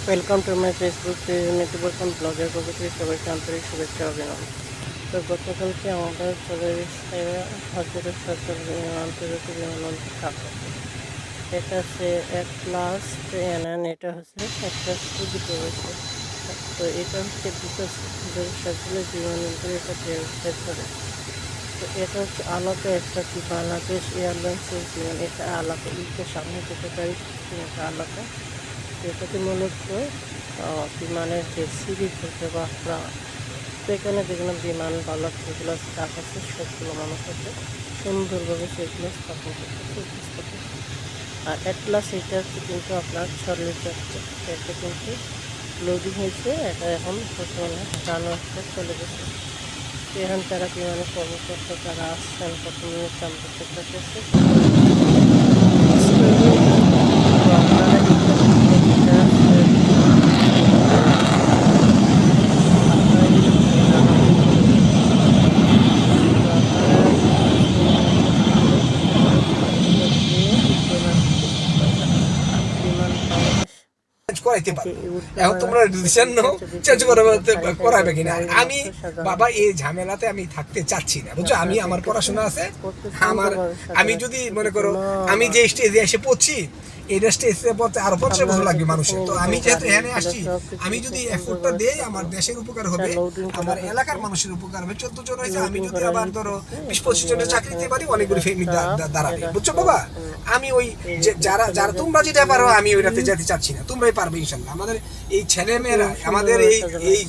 Welcome to my Facebook page নীতিবর্তন ব্লগের পক্ষ থেকে সবাইকে আন্তরিক শুভেচ্ছা অভিনন্দন। তো গতকালকে আমাদের চলে এসেছে হজরত শাহজালাল আন্তর্জাতিক বিমানবন্দর ঢাকা। এটা হচ্ছে A+NN, এটা হচ্ছে একটা দুটো হয়েছে। তো এটা হচ্ছে দুটো শাহজালাল বিমানবন্দর, এটা ভেতরে। তো এটা হচ্ছে আলাদা একটা বাংলাদেশ এয়ারলাইন্সের বিমান, এটা আলাদা উল্টো সামনে যেতে পারি, এটা আলাদা। এটাতে মূলত বিমানের যে সিরিজ হচ্ছে বা তো এখানে যেগুলো বিমান বালক যেগুলো স্টাফ আছে সবগুলো মানুষ আছে সুন্দরভাবে সেগুলো স্থাপন করতেছে উপস্থাপন। আর অ্যাটলাস এটা হচ্ছে কিন্তু আপনার চলে যাচ্ছে, এটা কিন্তু লোডিং হয়েছে, এটা এখন বর্তমানে রানওয়েতে চলে গেছে। এখন যারা বিমানের কর্মকর্তা যারা আসছেন প্রথমে আমরা চেষ্টা করতেছে করাইতে পারবো। এখন তোমরা ডিসিশন নাও চেঞ্জ করাবে কিনা। আর আমি বাবা এই ঝামেলাতে আমি থাকতে চাচ্ছি না, বুঝছো। আমি আমার পড়াশোনা আছে, আমি যদি মনে করো আমি যে স্টেজে এসে পড়ছি, এই স্টেজে পড়তে আরো 50 বছর লাগবে মানুষের। তো আমি যেহেতু এখানে আসছি, আমি যদি এফোর্টটা দেই আমার দেশের উপকার হবে, আমার এলাকার মানুষের উপকার হবে। 14 জন হয়েছে, আমি যদি আবার ধরো 20-25 জনের চাকরি দিতে পারি, অনেকগুলি ফ্যামিলি দাঁড়াবে, বুঝছো বাবা। আমি ওই যারা যারা তোমরা যেতে পারো, আমি ওইটাতে যেতে চাচ্ছি না, তোমরাই পারবে ইনশাল্লাহ। আমাদের এই ছেলে মেয়েরা, আমাদের এই এই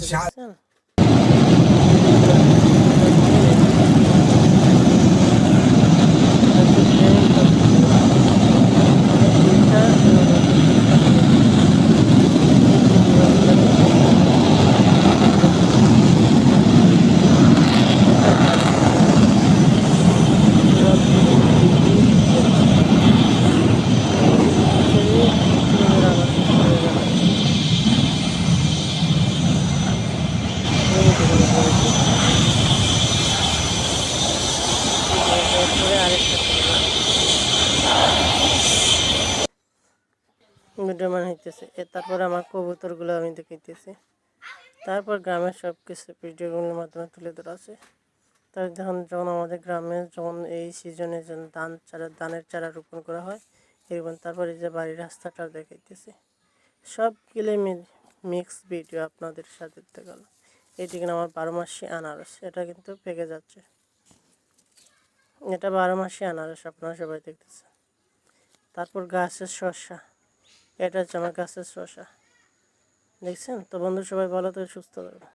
ভিডিও হইতেছে। তারপর আমার কবুতরগুলো আমি দেখাইতেছি। তারপর গ্রামের সব কিছু ভিডিওগুলোর মাধ্যমে তুলে ধরা আছে। তার যখন আমাদের গ্রামে যখন এই সিজনে যখন ধানের চারা রোপণ করা হয় এরকম, তারপরে যে বাড়ির রাস্তাটা দেখাইতেছি, সবগুলো মিক্স ভিডিও আপনাদের সাথে দেখাল। এটি কিনা আমার 12 মাসি আনারস, এটা কিন্তু পেকে যাচ্ছে, এটা 12 মাসি আনারস আপনারা সবাই দেখতেছেন। তারপর গাছের শসা, এটা হচ্ছে আমার গাছের শসা, দেখছেন। তো বন্ধু সবাই ভালো থেকে সুস্থ থাকবে।